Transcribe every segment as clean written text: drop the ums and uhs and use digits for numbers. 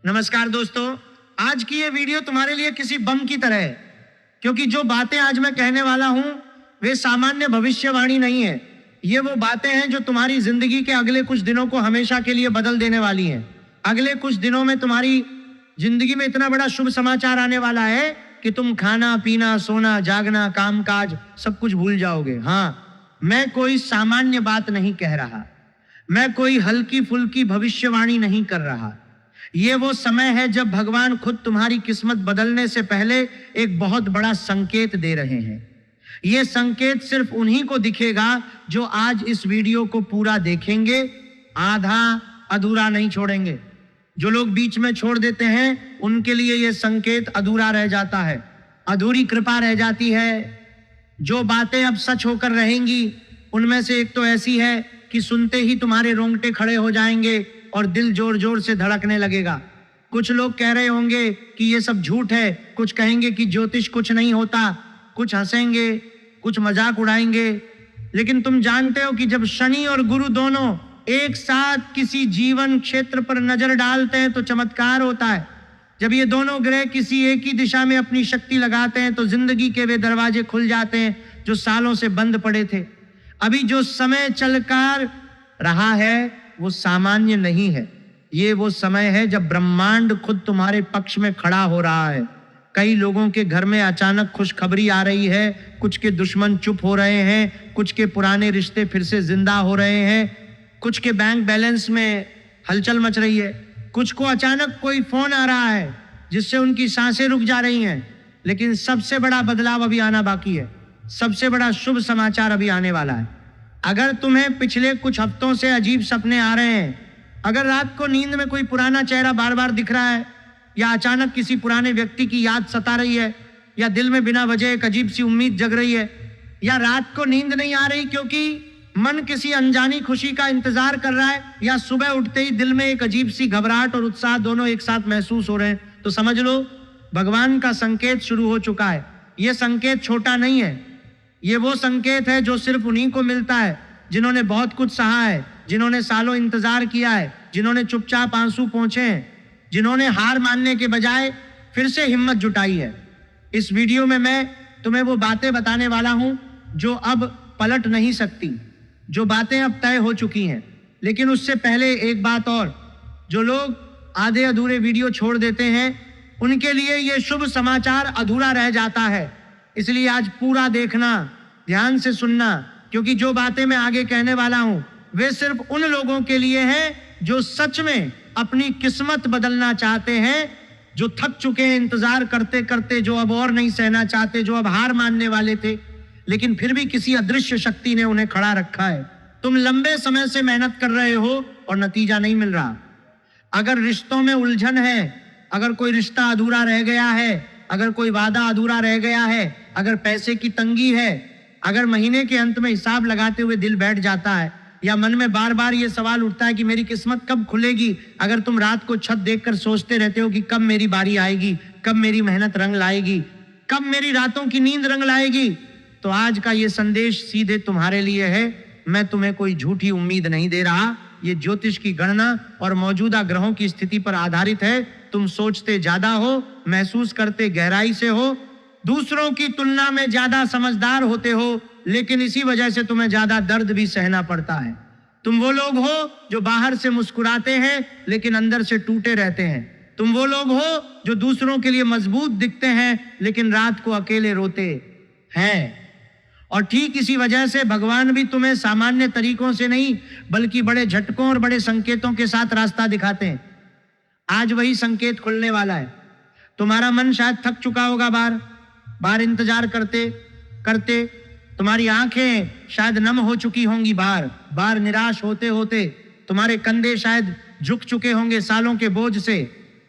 नमस्कार दोस्तों, आज की ये वीडियो तुम्हारे लिए किसी बम की तरह है, क्योंकि जो बातें आज मैं कहने वाला हूं वे सामान्य भविष्यवाणी नहीं है। ये वो बातें हैं जो तुम्हारी जिंदगी के अगले कुछ दिनों को हमेशा के लिए बदल देने वाली हैं। अगले कुछ दिनों में तुम्हारी जिंदगी में इतना बड़ा शुभ समाचार आने वाला है कि तुम खाना पीना सोना जागना काम काज सब कुछ भूल जाओगे। हाँ, मैं कोई सामान्य बात नहीं कह रहा, मैं कोई हल्की फुल्की भविष्यवाणी नहीं कर रहा। ये वो समय है जब भगवान खुद तुम्हारी किस्मत बदलने से पहले एक बहुत बड़ा संकेत दे रहे हैं। ये संकेत सिर्फ उन्हीं को दिखेगा जो आज इस वीडियो को पूरा देखेंगे, आधा अधूरा नहीं छोड़ेंगे। जो लोग बीच में छोड़ देते हैं उनके लिए ये संकेत अधूरा रह जाता है, अधूरी कृपा रह जाती है। जो बातें अब सच होकर रहेंगी उनमें से एक तो ऐसी है कि सुनते ही तुम्हारे रोंगटे खड़े हो जाएंगे और दिल जोर जोर से धड़कने लगेगा। कुछ लोग कह रहे होंगे कि ये सब झूठ है, कुछ कहेंगे कि ज्योतिष कुछ नहीं होता, कुछ हंसेंगे, कुछ मजाक उड़ाएंगे। लेकिन तुम जानते हो कि जब शनि और गुरु दोनों एक साथ किसी जीवन क्षेत्र पर नजर डालते हैं तो चमत्कार होता है। जब ये दोनों ग्रह किसी एक ही दिशा में अपनी शक्ति लगाते हैं तो जिंदगी के वे दरवाजे खुल जाते हैं जो सालों से बंद पड़े थे। अभी जो समय चलकर रहा है वो सामान्य नहीं है। ये वो समय है जब ब्रह्मांड खुद तुम्हारे पक्ष में खड़ा हो रहा है। कई लोगों के घर में अचानक खुशखबरी आ रही है, कुछ के दुश्मन चुप हो रहे हैं, कुछ के पुराने रिश्ते फिर से जिंदा हो रहे हैं, कुछ के बैंक बैलेंस में हलचल मच रही है, कुछ को अचानक कोई फोन आ रहा है जिससे उनकी सांसें रुक जा रही हैं। लेकिन सबसे बड़ा बदलाव अभी आना बाकी है, सबसे बड़ा शुभ समाचार अभी आने वाला है। अगर तुम्हें पिछले कुछ हफ्तों से अजीब सपने आ रहे हैं, अगर रात को नींद में कोई पुराना चेहरा बार बार दिख रहा है, या अचानक किसी पुराने व्यक्ति की याद सता रही है, या दिल में बिना वजह एक अजीब सी उम्मीद जग रही है, या रात को नींद नहीं आ रही क्योंकि मन किसी अनजानी खुशी का इंतजार कर रहा है, या सुबह उठते ही दिल में एक अजीब सी घबराहट और उत्साह दोनों एक साथ महसूस हो रहे हैं, तो समझ लो भगवान का संकेत शुरू हो चुका है। यह संकेत छोटा नहीं है, ये वो संकेत है जो सिर्फ उन्हीं को मिलता है जिन्होंने बहुत कुछ सहा है, जिन्होंने सालों इंतजार किया है, जिन्होंने चुपचाप आंसू पोंछे हैं, जिन्होंने हार मानने के बजाय फिर से हिम्मत जुटाई है। इस वीडियो में मैं तुम्हें वो बातें बताने वाला हूं जो अब पलट नहीं सकती, जो बातें अब तय हो चुकी हैं। लेकिन उससे पहले एक बात और, जो लोग आधे अधूरे वीडियो छोड़ देते हैं उनके लिए ये शुभ समाचार अधूरा रह जाता है। इसलिए आज पूरा देखना, ध्यान से सुनना, क्योंकि जो बातें मैं आगे कहने वाला हूं वे सिर्फ उन लोगों के लिए हैं जो सच में अपनी किस्मत बदलना चाहते हैं, जो थक चुके हैं इंतजार करते करते, जो अब और नहीं सहना चाहते, जो अब हार मानने वाले थे, लेकिन फिर भी किसी अदृश्य शक्ति ने उन्हें खड़ा रखा है। तुम लंबे समय से मेहनत कर रहे हो और नतीजा नहीं मिल रहा। अगर रिश्तों में उलझन है, अगर कोई रिश्ता अधूरा रह गया है, अगर कोई वादा अधूरा रह गया है, अगर पैसे की तंगी है, अगर महीने के अंत में हिसाब लगाते हुए दिल बैठ जाता है, या मन में बार बार ये सवाल उठता है कि मेरी किस्मत कब खुलेगी, अगर तुम रात को छत देखकर सोचते रहते हो कि कब मेरी बारी आएगी, कब मेरी मेहनत रंग लाएगी, कब मेरी रातों की नींद रंग लाएगी, तो आज का ये संदेश सीधे तुम्हारे लिए है। मैं तुम्हें कोई झूठी उम्मीद नहीं दे रहा, ये ज्योतिष की गणना और मौजूदा ग्रहों की स्थिति पर आधारित है। तुम सोचते ज्यादा हो, महसूस करते गहराई से हो, दूसरों की तुलना में ज्यादा समझदार होते हो, लेकिन इसी वजह से तुम्हें ज्यादा दर्द भी सहना पड़ता है। तुम वो लोग हो जो बाहर से मुस्कुराते हैं लेकिन अंदर से टूटे रहते हैं। तुम वो लोग हो जो दूसरों के लिए मजबूत दिखते हैं लेकिन रात को अकेले रोते हैं। और ठीक इसी वजह से भगवान भी तुम्हें सामान्य तरीकों से नहीं बल्कि बड़े झटकों और बड़े संकेतों के साथ रास्ता दिखाते हैं। आज वही संकेत खुलने वाला है। तुम्हारा मन शायद थक चुका होगा बार बार इंतजार करते करते, तुम्हारी आंखें शायद नम हो चुकी होंगी बार बार निराश होते होते, तुम्हारे कंधे शायद झुक चुके होंगे सालों के बोझ से।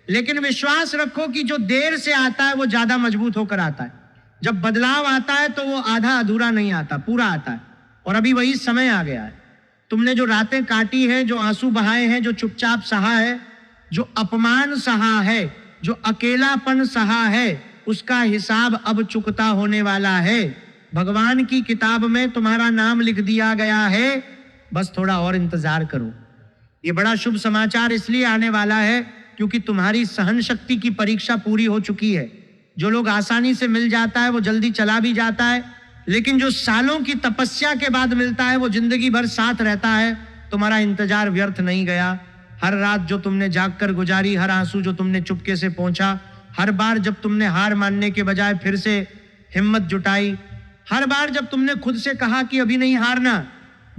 लेकिन विश्वास रखो कि जो देर से आता है वो ज्यादा मजबूत होकर आता है। जब बदलाव आता है तो वो आधा अधूरा नहीं आता, पूरा आता है। और अभी वही समय आ गया है। तुमने जो रातें काटी है, जो आंसू बहाए हैं, जो चुपचाप सहा है, जो अपमान सहा है, जो अकेलापन सहा है, उसका हिसाब अब चुकता होने वाला है। भगवान की किताब में तुम्हारा नाम लिख दिया गया है, बस थोड़ा और इंतजार करो। ये बड़ा शुभ समाचार इसलिए आने वाला है क्योंकि तुम्हारी सहन शक्ति की परीक्षा पूरी हो चुकी है। जो लोग आसानी से मिल जाता है वो जल्दी चला भी जाता है, लेकिन जो सालों की तपस्या के बाद मिलता है वो जिंदगी भर साथ रहता है। तुम्हारा इंतजार व्यर्थ नहीं गया। हर रात जो तुमने जागकर गुजारी, हर आंसू जो तुमने चुपके से पहुंचा, हर बार जब तुमने हार मानने के बजाय फिर से हिम्मत जुटाई, हर बार जब तुमने खुद से कहा कि अभी नहीं हारना,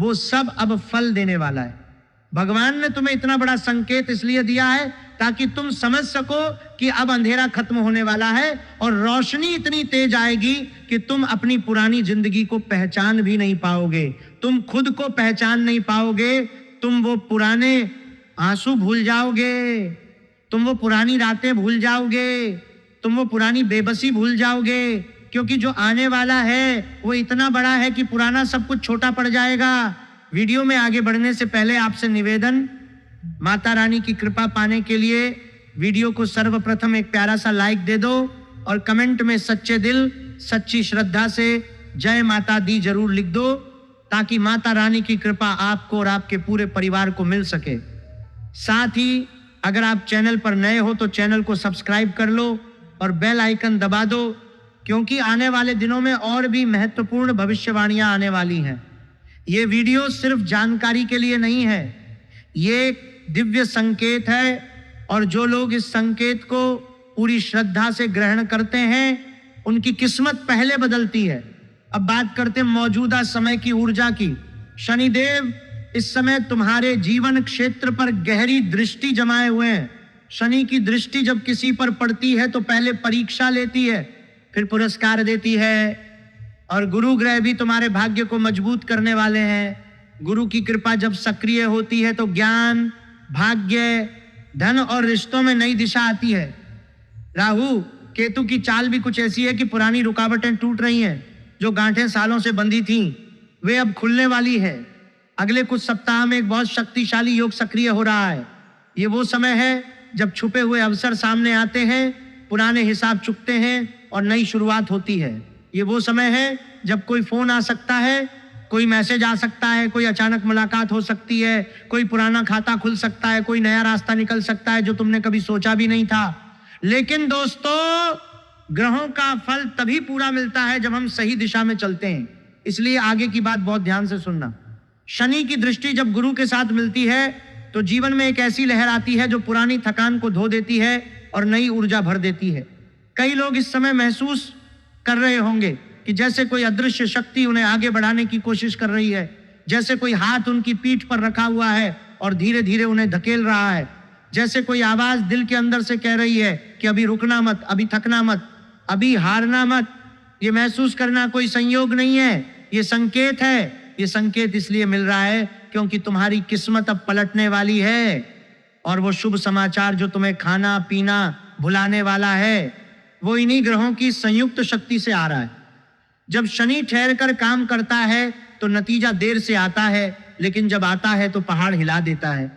वो सब अब फल देने वाला है। भगवान ने तुम्हें इतना बड़ा संकेत इसलिए दिया है ताकि तुम समझ सको कि अब अंधेरा खत्म होने वाला है और रोशनी इतनी तेज आएगी कि तुम अपनी पुरानी जिंदगी को पहचान भी नहीं पाओगे, तुम खुद को पहचान नहीं पाओगे, तुम वो पुराने आंसू भूल जाओगे, तुम वो पुरानी रातें भूल जाओगे, तुम वो पुरानी बेबसी भूल जाओगे, क्योंकि जो आने वाला है वो इतना बड़ा है कि पुराना सब कुछ छोटा पड़ जाएगा। वीडियो में आगे बढ़ने से पहले आपसे निवेदन, माता रानी की कृपा पाने के लिए वीडियो को सर्वप्रथम एक प्यारा सा लाइक दे दो और कमेंट में सच्चे दिल सच्ची श्रद्धा से जय माता दी जरूर लिख दो, ताकि माता रानी की कृपा आपको और आपके पूरे परिवार को मिल सके। साथ ही अगर आप चैनल पर नए हो तो चैनल को सब्सक्राइब कर लो और बेल आइकन दबा दो, क्योंकि आने वाले दिनों में और भी महत्वपूर्ण भविष्यवाणियां आने वाली हैं। ये वीडियो सिर्फ जानकारी के लिए नहीं है, ये एक दिव्य संकेत है, और जो लोग इस संकेत को पूरी श्रद्धा से ग्रहण करते हैं उनकी किस्मत पहले बदलती है। अब बात करते हैं मौजूदा समय की ऊर्जा की। शनिदेव इस समय तुम्हारे जीवन क्षेत्र पर गहरी दृष्टि जमाए हुए हैं। शनि की दृष्टि जब किसी पर पड़ती है तो पहले परीक्षा लेती है, फिर पुरस्कार देती है। और गुरु ग्रह भी तुम्हारे भाग्य को मजबूत करने वाले हैं। गुरु की कृपा जब सक्रिय होती है तो ज्ञान, भाग्य, धन और रिश्तों में नई दिशा आती है। राहु केतु की चाल भी कुछ ऐसी है कि पुरानी रुकावटें टूट रही हैं, जो गांठें सालों से बंधी थीं वे अब खुलने वाली है। अगले कुछ सप्ताह में एक बहुत शक्तिशाली योग सक्रिय हो रहा है। ये वो समय है जब छुपे हुए अवसर सामने आते हैं, पुराने हिसाब चुकते हैं और नई शुरुआत होती है। ये वो समय है जब कोई फोन आ सकता है, कोई मैसेज आ सकता है, कोई अचानक मुलाकात हो सकती है, कोई पुराना खाता खुल सकता है, कोई नया रास्ता निकल सकता है जो तुमने कभी सोचा भी नहीं था। लेकिन दोस्तों, ग्रहों का फल तभी पूरा मिलता है जब हम सही दिशा में चलते हैं। इसलिए आगे की बात बहुत ध्यान से सुनना। शनि की दृष्टि जब गुरु के साथ मिलती है तो जीवन में एक ऐसी लहर आती है जो पुरानी थकान को धो देती है और नई ऊर्जा भर देती है। कई लोग इस समय महसूस कर रहे होंगे कि जैसे कोई अदृश्य शक्ति उन्हें आगे बढ़ाने की कोशिश कर रही है, जैसे कोई हाथ उनकी पीठ पर रखा हुआ है और धीरे धीरे उन्हें धकेल रहा है, जैसे कोई आवाज दिल के अंदर से कह रही है कि अभी रुकना मत, अभी थकना मत, अभी हारना मत। ये महसूस करना कोई संयोग नहीं है, ये संकेत है। ये संकेत इसलिए मिल रहा है क्योंकि तुम्हारी किस्मत अब पलटने वाली है, और वो शुभ समाचार जो तुम्हें खाना पीना भुलाने वाला है वो इन्हीं ग्रहों की संयुक्त शक्ति से आ रहा है। जब शनि ठहर कर काम करता है तो नतीजा देर से आता है, लेकिन जब आता है तो पहाड़ हिला देता है।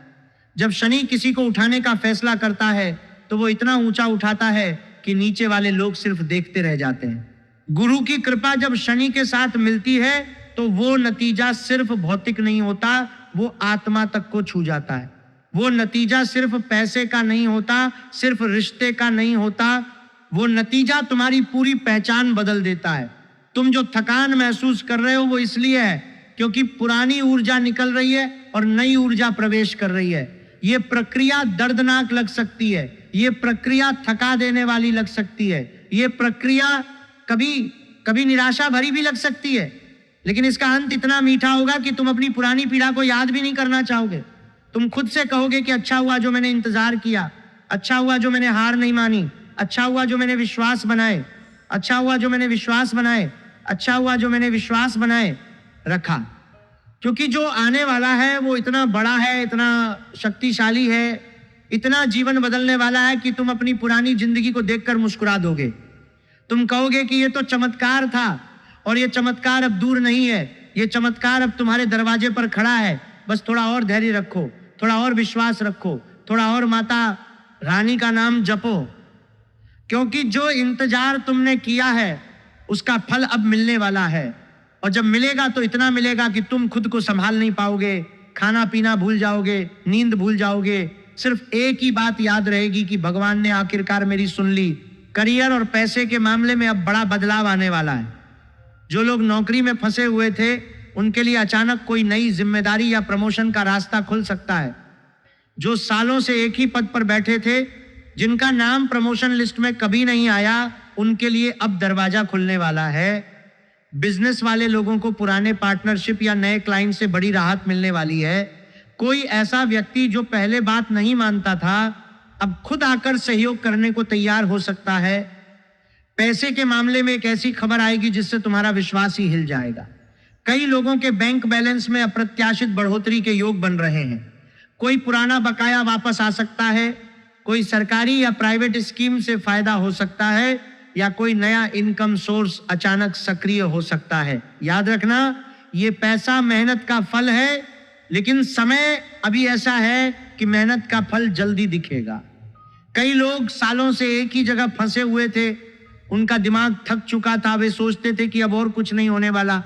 जब शनि किसी को उठाने का फैसला करता है तो वो इतना ऊंचा उठाता है कि नीचे वाले लोग सिर्फ देखते रह जाते हैं। गुरु की कृपा जब शनि के साथ मिलती है तो वो नतीजा सिर्फ भौतिक नहीं होता, वो आत्मा तक को छू जाता है। वो नतीजा सिर्फ पैसे का नहीं होता, सिर्फ रिश्ते का नहीं होता, वो नतीजा तुम्हारी पूरी पहचान बदल देता है। तुम जो थकान महसूस कर रहे हो वो इसलिए है क्योंकि पुरानी ऊर्जा निकल रही है और नई ऊर्जा प्रवेश कर रही है। ये प्रक्रिया दर्दनाक लग सकती है, ये प्रक्रिया थका देने वाली लग सकती है, ये प्रक्रिया कभी कभी निराशा भरी भी लग सकती है, लेकिन इसका अंत इतना मीठा होगा कि तुम अपनी पुरानी पीड़ा को याद भी नहीं करना चाहोगे। तुम खुद से कहोगे कि अच्छा हुआ जो मैंने इंतजार किया, अच्छा हुआ जो मैंने हार नहीं मानी, अच्छा हुआ जो मैंने विश्वास बनाए, अच्छा हुआ जो मैंने विश्वास बनाए, अच्छा हुआ जो मैंने विश्वास बनाए रखा। क्योंकि जो आने वाला है वो इतना बड़ा है, इतना शक्तिशाली है, इतना जीवन बदलने वाला है कि तुम अपनी पुरानी जिंदगी को देखकर मुस्कुरा दोगे। तुम कहोगे कि ये तो चमत्कार था और ये चमत्कार अब दूर नहीं है, ये चमत्कार अब तुम्हारे दरवाजे पर खड़ा है। बस थोड़ा और धैर्य रखो, थोड़ा और विश्वास रखो, थोड़ा और माता रानी का नाम जपो, क्योंकि जो इंतजार तुमने किया है उसका फल अब मिलने वाला है। और जब मिलेगा तो इतना मिलेगा कि तुम खुद को संभाल नहीं पाओगे, खाना पीना भूल जाओगे, नींद भूल जाओगे, सिर्फ एक ही बात याद रहेगी कि भगवान ने आखिरकार मेरी सुन ली। करियर और पैसे के मामले में अब बड़ा बदलाव आने वाला है। जो लोग नौकरी में फंसे हुए थे उनके लिए अचानक कोई नई जिम्मेदारी या प्रमोशन का रास्ता खुल सकता है। जो सालों से एक ही पद पर बैठे थे, जिनका नाम प्रमोशन लिस्ट में कभी नहीं आया, उनके लिए अब दरवाजा खुलने वाला है। बिजनेस वाले लोगों को पुराने पार्टनरशिप या नए क्लाइंट से बड़ी राहत मिलने वाली है। कोई ऐसा व्यक्ति जो पहले बात नहीं मानता था, अब खुद आकर सहयोग करने को तैयार हो सकता है। पैसे के मामले में एक ऐसी खबर आएगी जिससे तुम्हारा विश्वास ही हिल जाएगा। कई लोगों के बैंक बैलेंस में अप्रत्याशित बढ़ोतरी के योग बन रहे हैं। कोई पुराना बकाया वापस आ सकता है, कोई सरकारी या प्राइवेट स्कीम से फायदा हो सकता है, या कोई नया इनकम सोर्स अचानक सक्रिय हो सकता है। याद रखना, ये पैसा मेहनत का फल है, लेकिन समय अभी ऐसा है कि मेहनत का फल जल्दी दिखेगा। कई लोग सालों से एक ही जगह फंसे हुए थे, उनका दिमाग थक चुका था, वे सोचते थे कि अब और कुछ नहीं होने वाला,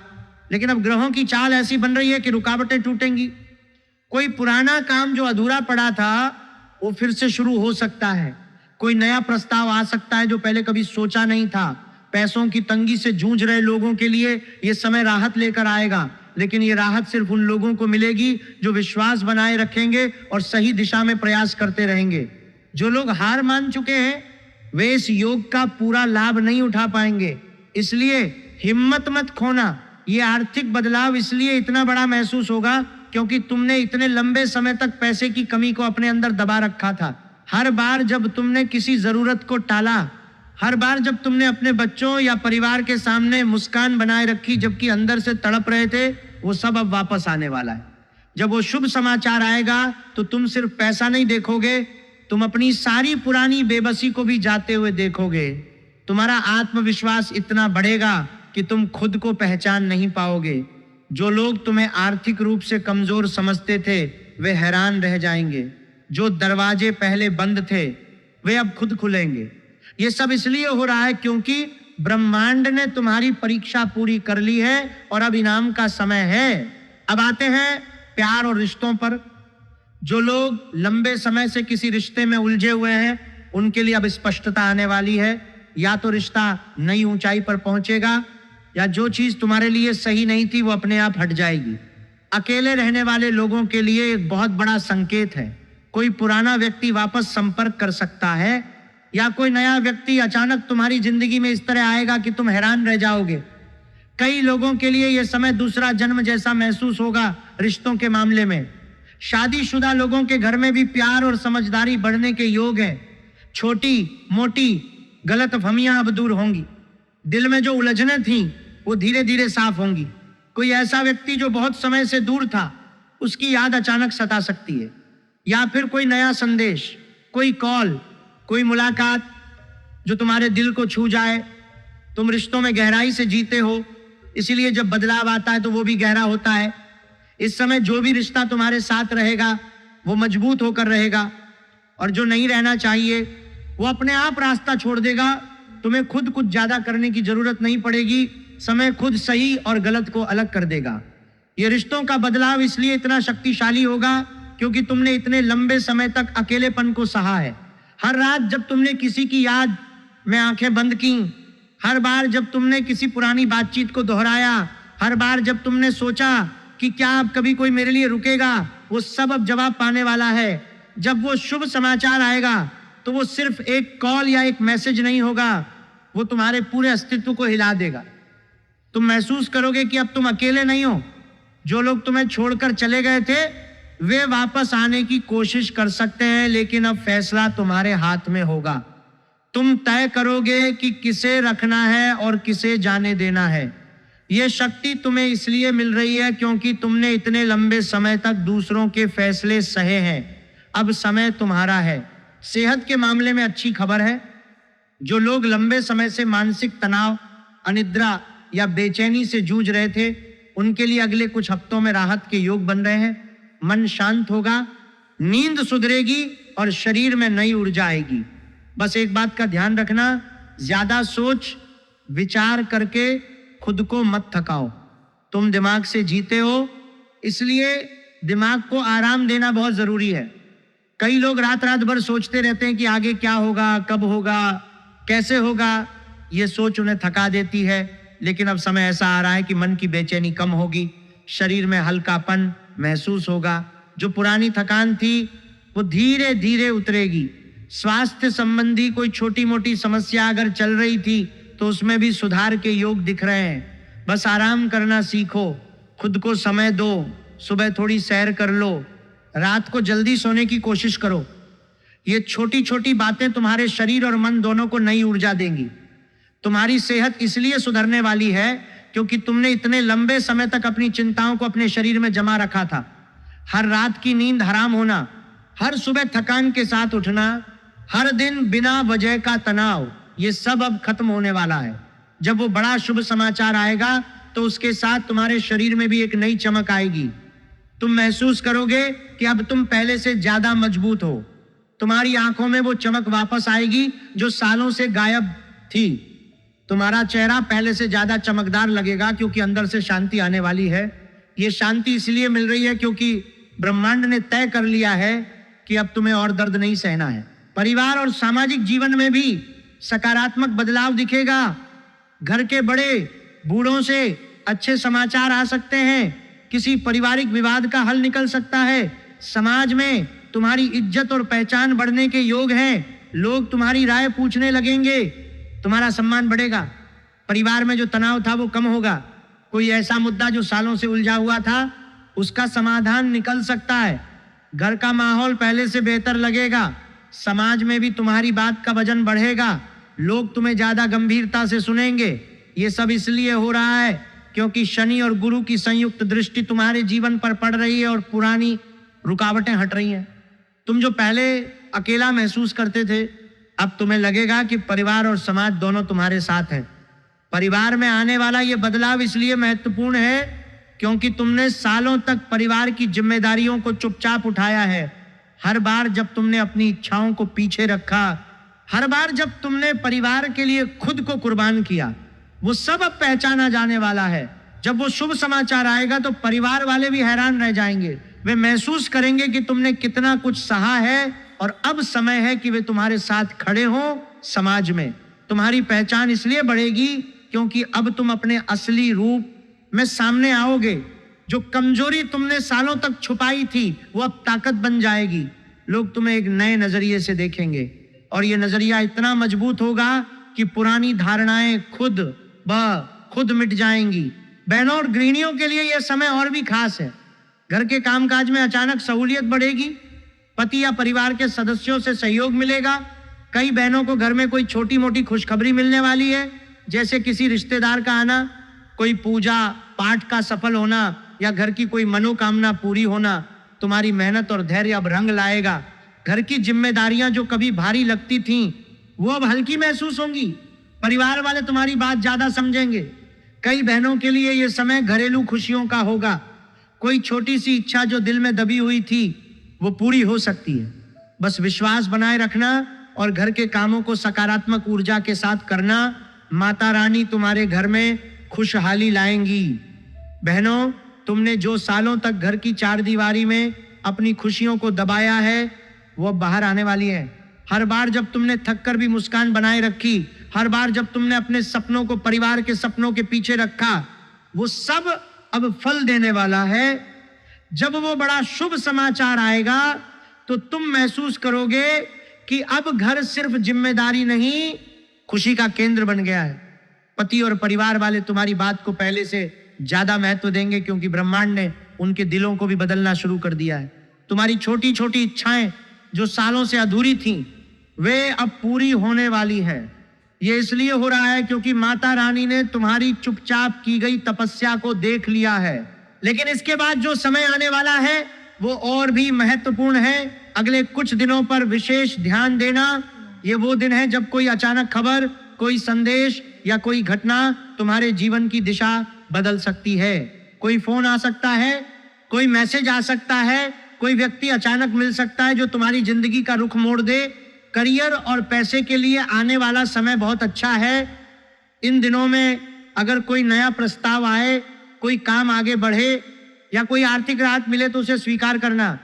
लेकिन अब ग्रहों की चाल ऐसी बन रही है कि रुकावटें टूटेंगी। कोई पुराना काम जो अधूरा पड़ा था वो फिर से शुरू हो सकता है। कोई नया प्रस्ताव आ सकता है जो पहले कभी सोचा नहीं था। पैसों की तंगी से जूझ रहे लोगों के लिए ये समय राहत लेकर आएगा, लेकिन ये राहत सिर्फ उन लोगों को मिलेगी जो विश्वास बनाए रखेंगे और सही दिशा में प्रयास करते रहेंगे। जो लोग हार मान चुके हैं वे इस योग का पूरा लाभ नहीं उठा पाएंगे, इसलिए हिम्मत मत खोना। ये आर्थिक बदलाव इसलिए इतना बड़ा महसूस होगा क्योंकि तुमने इतने लंबे समय तक पैसे की कमी को अपने अंदर दबा रखा था। हर बार जब तुमने किसी जरूरत को टाला, हर बार जब तुमने अपने बच्चों या परिवार के सामने मुस्कान बनाए रखी जबकि अंदर से तड़प रहे थे, वो सब अब वापस आने वाला है। जब वो शुभ समाचार आएगा तो तुम सिर्फ पैसा नहीं देखोगे, तुम अपनी सारी पुरानी बेबसी को भी जाते हुए देखोगे। तुम्हारा आत्मविश्वास इतना बढ़ेगा कि तुम खुद को पहचान नहीं पाओगे। जो लोग तुम्हें आर्थिक रूप से कमजोर समझते थे वे हैरान रह जाएंगे। जो दरवाजे पहले बंद थे वे अब खुद खुलेंगे। ये सब इसलिए हो रहा है क्योंकि ब्रह्मांड ने तुम्हारी परीक्षा पूरी कर ली है और अब इनाम का समय है। अब आते हैं प्यार और रिश्तों पर। जो लोग लंबे समय से किसी रिश्ते में उलझे हुए हैं उनके लिए अब स्पष्टता आने वाली है। या तो रिश्ता नई ऊंचाई पर पहुंचेगा या जो चीज तुम्हारे लिए सही नहीं थी वो अपने आप हट जाएगी। अकेले रहने वाले लोगों के लिए एक बहुत बड़ा संकेत है। कोई पुराना व्यक्ति वापस संपर्क कर सकता है या कोई नया व्यक्ति अचानक तुम्हारी जिंदगी में इस तरह आएगा कि तुम हैरान रह जाओगे। कई लोगों के लिए यह समय दूसरा जन्म जैसा महसूस होगा। रिश्तों के मामले में शादीशुदा लोगों के घर में भी प्यार और समझदारी बढ़ने के योग हैं। छोटी मोटी गलतफहमियां अब दूर होंगी। दिल में जो उलझनें थीं वो धीरे धीरे साफ होंगी। कोई ऐसा व्यक्ति जो बहुत समय से दूर था उसकी याद अचानक सता सकती है, या फिर कोई नया संदेश, कोई कॉल, कोई मुलाकात जो तुम्हारे दिल को छू जाए। तुम रिश्तों में गहराई से जीते हो, इसीलिए जब बदलाव आता है तो वो भी गहरा होता है। इस समय जो भी रिश्ता तुम्हारे साथ रहेगा वो मजबूत होकर रहेगा और जो नहीं रहना चाहिए वो अपने आप रास्ता छोड़ देगा। तुम्हें खुद कुछ ज्यादा करने की जरूरत नहीं पड़ेगी। समय खुद सही और गलत को अलग कर देगा। ये रिश्तों का बदलाव इसलिए इतना शक्तिशाली होगा क्योंकि तुमने इतने लंबे समय तक अकेलेपन को सहा है। हर रात जब तुमने किसी की याद में आंखें बंद की, हर बार जब तुमने किसी पुरानी बातचीत को दोहराया, हर बार जब तुमने सोचा कि क्या अब कभी कोई मेरे लिए रुकेगा, वो सब अब जवाब पाने वाला है। जब वो शुभ समाचार आएगा तो वो सिर्फ एक कॉल या एक मैसेज नहीं होगा, वो तुम्हारे पूरे अस्तित्व को हिला देगा। तुम महसूस करोगे कि अब तुम अकेले नहीं हो। जो लोग तुम्हें छोड़कर चले गए थे वे वापस आने की कोशिश कर सकते हैं, लेकिन अब फैसला तुम्हारे हाथ में होगा। तुम तय करोगे कि किसे रखना है और किसे जाने देना है। यह शक्ति तुम्हें इसलिए मिल रही है क्योंकि तुमने इतने लंबे समय तक दूसरों के फैसले सहे हैं। अब समय तुम्हारा है। सेहत के मामले में अच्छी खबर है। जो लोग लंबे समय से मानसिक तनाव, अनिद्रा या बेचैनी से जूझ रहे थे उनके लिए अगले कुछ हफ्तों में राहत के योग बन रहे हैं। मन शांत होगा, नींद सुधरेगी और शरीर में नई ऊर्जा आएगी। बस एक बात का ध्यान रखना, ज्यादा सोच विचार करके खुद को मत थकाओ। तुम दिमाग से जीते हो, इसलिए दिमाग को आराम देना बहुत जरूरी है। कई लोग रात रात भर सोचते रहते हैं कि आगे क्या होगा, कब होगा, कैसे होगा। ये सोच उन्हें थका देती है। लेकिन अब समय ऐसा आ रहा है कि मन की बेचैनी कम होगी, शरीर में हल्कापन महसूस होगा। जो पुरानी थकान थी वो धीरे धीरे उतरेगी। स्वास्थ्य संबंधी कोई छोटी मोटी समस्या अगर चल रही थी तो उसमें भी सुधार के योग दिख रहे हैं। बस आराम करना सीखो, खुद को समय दो, सुबह थोड़ी सैर कर लो, रात को जल्दी सोने की कोशिश करो। ये छोटी छोटी बातें तुम्हारे शरीर और मन दोनों को नई ऊर्जा देंगी। तुम्हारी सेहत इसलिए सुधरने वाली है क्योंकि तुमने इतने लंबे समय तक अपनी चिंताओं को अपने शरीर में जमा रखा था। हर रात की नींद हराम होना, हर सुबह थकान के साथ उठना, हर दिन बिना वजह का तनाव, ये सब अब खत्म होने वाला है। जब वो बड़ा शुभ समाचार आएगा तो उसके साथ तुम्हारे शरीर में भी एक नई चमक आएगी। तुम महसूस करोगे कि अब तुम पहले से ज्यादा मजबूत हो। तुम्हारी आंखों में वो चमक वापस आएगी जो सालों से गायब थी। तुम्हारा चेहरा पहले से ज्यादा चमकदार लगेगा क्योंकि अंदर से शांति आने वाली है। ये शांति इसलिए मिल रही है क्योंकि ब्रह्मांड ने तय कर लिया है कि अब तुम्हें और दर्द नहीं सहना है। परिवार और सामाजिक जीवन में भी सकारात्मक बदलाव दिखेगा। घर के बड़े बूढ़ों से अच्छे समाचार आ सकते हैं। किसी पारिवारिक विवाद का हल निकल सकता है। समाज में तुम्हारी इज्जत और पहचान बढ़ने के योग हैं। लोग तुम्हारी राय पूछने लगेंगे, तुम्हारा सम्मान बढ़ेगा। परिवार में जो तनाव था वो कम होगा। कोई ऐसा मुद्दा जो सालों से उलझा हुआ था उसका समाधान निकल सकता है। घर का माहौल पहले से बेहतर लगेगा। समाज में भी तुम्हारी बात का वजन बढ़ेगा। लोग तुम्हें ज्यादा गंभीरता से सुनेंगे। ये सब इसलिए हो रहा है क्योंकि शनि और गुरु की संयुक्त दृष्टि तुम्हारे जीवन पर पड़ रही है और पुरानी रुकावटें हट रही हैं। तुम जो पहले अकेला महसूस करते थे, अब तुम्हें लगेगा कि परिवार और समाज दोनों तुम्हारे साथ हैं। परिवार में आने वाला ये बदलाव इसलिए महत्वपूर्ण है क्योंकि तुमने सालों तक परिवार की जिम्मेदारियों को चुपचाप उठाया है। हर बार जब तुमने अपनी इच्छाओं को पीछे रखा, हर बार जब तुमने परिवार के लिए खुद को कुर्बान किया, वो सब अब पहचाना जाने वाला है। जब वो शुभ समाचार आएगा तो परिवार वाले भी हैरान रह जाएंगे। वे महसूस करेंगे कि तुमने कितना कुछ सहा है और अब समय है कि वे तुम्हारे साथ खड़े हों। समाज में तुम्हारी पहचान इसलिए बढ़ेगी क्योंकि अब तुम अपने असली रूप में सामने आओगे। जो कमजोरी तुमने सालों तक छुपाई थी वो अब ताकत बन जाएगी। लोग तुम्हें एक नए नजरिए से देखेंगे और ये नजरिया इतना मजबूत होगा कि पुरानी धारणाएं खुद मिट जाएंगी। बहनों और गृहिणियों के लिए यह समय और भी खास है। घर के कामकाज में अचानक सहूलियत बढ़ेगी। पति या परिवार के सदस्यों से सहयोग मिलेगा। कई बहनों को घर में कोई छोटी मोटी खुशखबरी मिलने वाली है, जैसे किसी रिश्तेदार का आना, कोई पूजा पाठ का सफल होना या घर की कोई मनोकामना पूरी होना। तुम्हारी मेहनत और धैर्य अब रंग लाएगा। घर की जिम्मेदारियां जो कभी भारी लगती थीं वो अब हल्की महसूस होंगी। परिवार वाले तुम्हारी बात ज्यादा समझेंगे। कई बहनों के लिए यह समय घरेलू खुशियों का होगा। कोई छोटी सी इच्छा जो दिल में दबी हुई थी वो पूरी हो सकती है। बस विश्वास बनाए रखना और घर के कामों को सकारात्मक ऊर्जा के साथ करना। माता रानी तुम्हारे घर में खुशहाली लाएंगी। बहनों, तुमने जो सालों तक घर की चारदीवारी में अपनी खुशियों को दबाया है वो अब बाहर आने वाली है। हर बार जब तुमने थक कर भी मुस्कान बनाए रखी, हर बार जब तुमने अपने सपनों को परिवार के सपनों के पीछे रखा, वो सब अब फल देने वाला है। जब वो बड़ा शुभ समाचार आएगा तो तुम महसूस करोगे कि अब घर सिर्फ जिम्मेदारी नहीं, खुशी का केंद्र बन गया है। पति और परिवार वाले तुम्हारी बात को पहले से ज्यादा महत्व देंगे क्योंकि ब्रह्मांड ने उनके दिलों को भी बदलना शुरू कर दिया है। तुम्हारी छोटी छोटी इच्छाएं जो सालों से अधूरी थीं वे अब पूरी होने वाली है। ये इसलिए हो रहा है क्योंकि माता रानी ने तुम्हारी चुपचाप की गई तपस्या को देख लिया है। लेकिन इसके बाद जो समय आने वाला है वो और भी महत्वपूर्ण है। अगले कुछ दिनों पर विशेष ध्यान देना। ये वो दिन है जब कोई अचानक खबर, कोई संदेश या कोई घटना तुम्हारे जीवन की दिशा बदल सकती है। कोई फोन आ सकता है, कोई मैसेज आ सकता है, कोई व्यक्ति अचानक मिल सकता है जो तुम्हारी जिंदगी का रुख मोड़ दे। करियर और पैसे के लिए आने वाला समय बहुत अच्छा है। इन दिनों में अगर कोई नया प्रस्ताव आए, कोई काम आगे बढ़े या कोई आर्थिक राहत मिले तो उसे स्वीकार करना।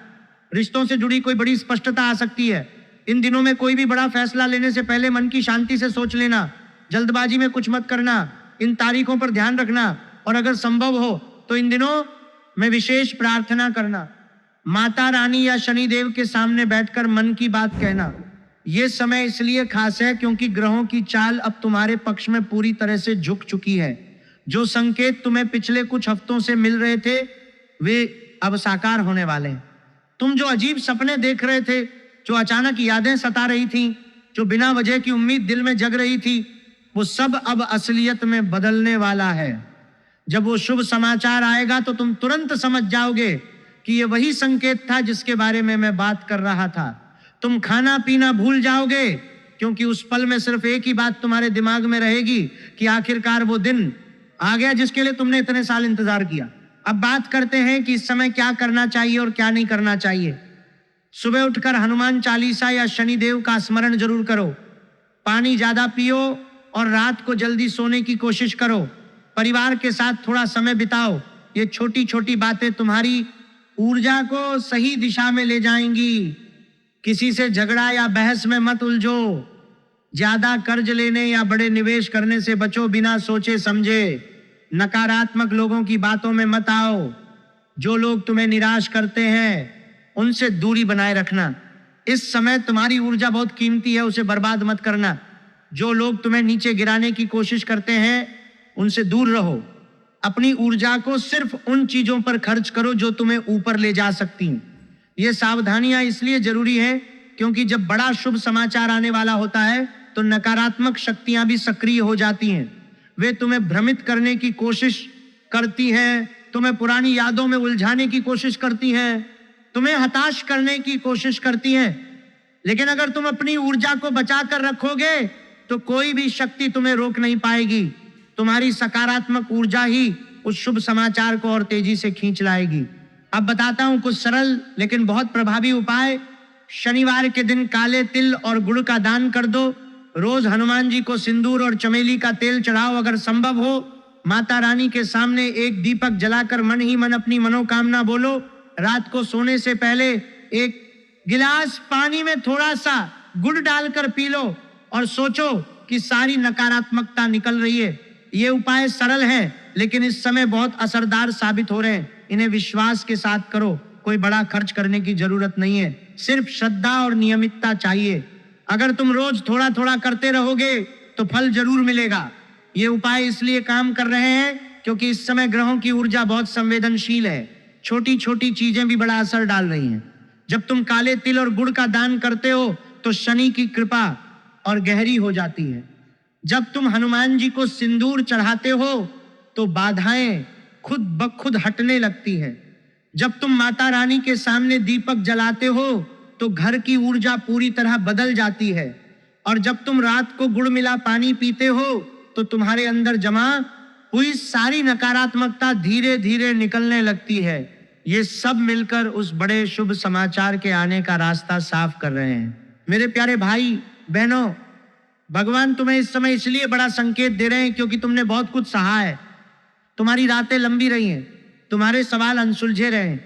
रिश्तों से जुड़ी कोई बड़ी स्पष्टता आ सकती है। इन दिनों में कोई भी बड़ा फैसला लेने से पहले मन की शांति से सोच लेना, जल्दबाजी में कुछ मत करना, इन तारीखों पर ध्यान रखना और अगर संभव हो तो इन दिनों में विशेष प्रार्थना करना, माता रानी या शनिदेव के सामने बैठकर मन की बात कहना। यह समय इसलिए खास है क्योंकि ग्रहों की चाल अब तुम्हारे पक्ष में पूरी तरह से झुक चुकी है। जो संकेत तुम्हें पिछले कुछ हफ्तों से मिल रहे थे वे अब साकार होने वाले हैं। तुम जो अजीब सपने देख रहे थे, जो अचानक यादें सता रही थीं, जो बिना वजह की उम्मीद दिल में जग रही थी, वो सब अब असलियत में बदलने वाला है। जब वो शुभ समाचार आएगा तो तुम तुरंत समझ जाओगे कि ये वही संकेत था जिसके बारे में मैं बात कर रहा था। तुम खाना पीना भूल जाओगे क्योंकि उस पल में सिर्फ एक ही बात तुम्हारे दिमाग में रहेगी कि आखिरकार वो दिन आ गया जिसके लिए तुमने इतने साल इंतजार किया। अब बात करते हैं कि इस समय क्या करना चाहिए और क्या नहीं करना चाहिए। सुबह उठकर हनुमान चालीसा या शनिदेव का स्मरण जरूर करो, पानी ज्यादा पियो और रात को जल्दी सोने की कोशिश करो। परिवार के साथ थोड़ा समय बिताओ। ये छोटी छोटी बातें तुम्हारी ऊर्जा को सही दिशा में ले जाएंगी। किसी से झगड़ा या बहस में मत उलझो। ज्यादा कर्ज लेने या बड़े निवेश करने से बचो बिना सोचे समझे। नकारात्मक लोगों की बातों में मत आओ। जो लोग तुम्हें निराश करते हैं उनसे दूरी बनाए रखना। इस समय तुम्हारी ऊर्जा बहुत कीमती है, उसे बर्बाद मत करना। जो लोग तुम्हें नीचे गिराने की कोशिश करते हैं उनसे दूर रहो। अपनी ऊर्जा को सिर्फ उन चीजों पर खर्च करो जो तुम्हें ऊपर ले जा सकती हैं। ये सावधानियां इसलिए जरूरी है क्योंकि जब बड़ा शुभ समाचार आने वाला होता है तो नकारात्मक शक्तियां भी सक्रिय हो जाती हैं। वे तुम्हें भ्रमित करने की कोशिश करती हैं, तुम्हें पुरानी यादों में उलझाने की कोशिश करती हैं, तुम्हें हताश करने की कोशिश करती हैं। लेकिन अगर तुम अपनी ऊर्जा को बचा कर रखोगे तो कोई भी शक्ति तुम्हें रोक नहीं पाएगी। तुम्हारी सकारात्मक ऊर्जा ही उस शुभ समाचार को और तेजी से खींच लाएगी। अब बताता हूं कुछ सरल लेकिन बहुत प्रभावी उपाय। शनिवार के दिन काले तिल और गुड़ का दान कर दो। रोज हनुमान जी को सिंदूर और चमेली का तेल चढ़ाओ। अगर संभव हो माता रानी के सामने एक दीपक जलाकर मन ही मन अपनी मनोकामना बोलो। रात को सोने से पहले एक गिलास पानी में थोड़ा सा गुड़ डालकर पी लो और सोचो कि सारी नकारात्मकता निकल रही है। ये उपाय सरल है लेकिन इस समय बहुत असरदार साबित हो रहे हैं। इन्हें विश्वास के साथ करो। कोई बड़ा खर्च करने की जरूरत नहीं है, सिर्फ श्रद्धा और नियमितता चाहिए। अगर तुम रोज थोड़ा थोड़ा करते रहोगे तो फल जरूर मिलेगा। ये उपाय इसलिए काम कर रहे हैं क्योंकि इस समय ग्रहों की ऊर्जा बहुत संवेदनशील है। छोटी छोटी चीजें भी बड़ा असर डाल रही हैं। जब तुम काले तिल और गुड़ का दान करते हो तो शनि की कृपा और गहरी हो जाती है। जब तुम हनुमान जी को सिंदूर चढ़ाते हो तो बाधाएं खुद ब खुद हटने लगती है। जब तुम माता रानी के सामने दीपक जलाते हो तो घर की ऊर्जा पूरी तरह बदल जाती है। और जब तुम रात को गुड़ मिला पानी पीते हो तो तुम्हारे अंदर जमा हुई सारी नकारात्मकता धीरे धीरे निकलने लगती है। ये सब मिलकर उस बड़े शुभ समाचार के आने का रास्ता साफ कर रहे हैं। मेरे प्यारे भाई बहनों, भगवान तुम्हें इस समय इसलिए बड़ा संकेत दे रहे हैं क्योंकि तुमने बहुत कुछ सहा है। तुम्हारी रातें लंबी रही हैं, तुम्हारे सवाल अनसुलझे रहे हैं,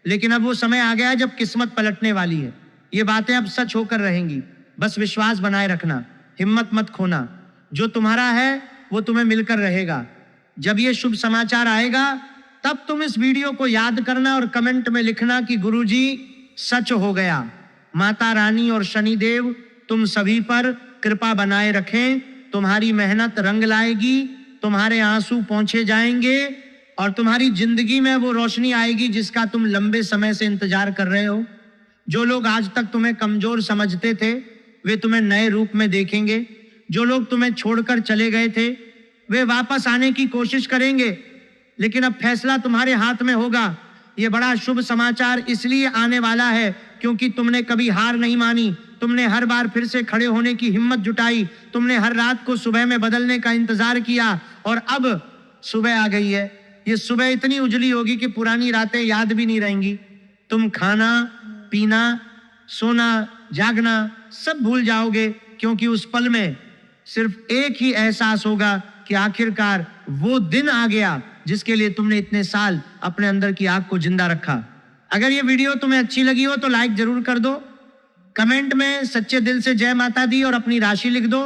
लेकिन अब वो समय आ गया है जब किस्मत पलटने वाली है। ये बातें अब सच होकर रहेंगी। बस विश्वास बनाए रखना, हिम्मत मत खोना। जो तुम्हारा है वो तुम्हें मिलकर रहेगा। जब ये शुभ समाचार आएगा तब तुम इस वीडियो को याद करना और कमेंट में लिखना कि गुरुजी सच हो गया। माता रानी और शनिदेव तुम सभी पर कृपा बनाए रखें। तुम्हारी मेहनत रंग लाएगी, तुम्हारे आंसू पोंछे जाएंगे और तुम्हारी जिंदगी में वो रोशनी आएगी जिसका तुम लंबे समय से इंतजार कर रहे हो। जो लोग आज तक तुम्हें कमजोर समझते थे वे तुम्हें नए रूप में देखेंगे। जो लोग तुम्हें छोड़कर चले गए थे वे वापस आने की कोशिश करेंगे, लेकिन अब फैसला तुम्हारे हाथ में होगा। ये बड़ा शुभ समाचार इसलिए आने वाला है क्योंकि तुमने कभी हार नहीं मानी। तुमने हर बार फिर से खड़े होने की हिम्मत जुटाई। तुमने हर रात को सुबह में बदलने का इंतजार किया और अब सुबह आ गई है। ये सुबह इतनी उजली होगी कि पुरानी रातें याद भी नहीं रहेंगी। तुम खाना पीना, सोना, जागना सब भूल जाओगे क्योंकि उस पल में सिर्फ एक ही एहसास होगा कि आखिरकार वो दिन आ गया जिसके लिए तुमने इतने साल अपने अंदर की आग को जिंदा रखा। अगर ये वीडियो तुम्हें अच्छी लगी हो तो लाइक जरूर कर दो, कमेंट में सच्चे दिल से जय माता दी और अपनी राशि लिख दो,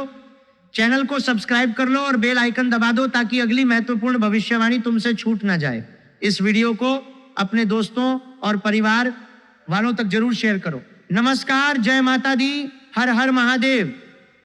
चैनल को सब्सक्राइब कर लो और बेल आइकन दबा दो ताकि अगली महत्वपूर्ण भविष्यवाणी तुमसे छूट ना जाए। इस वीडियो को अपने दोस्तों और परिवार वालों तक जरूर शेयर करो। नमस्कार, जय माता दी, हर हर महादेव।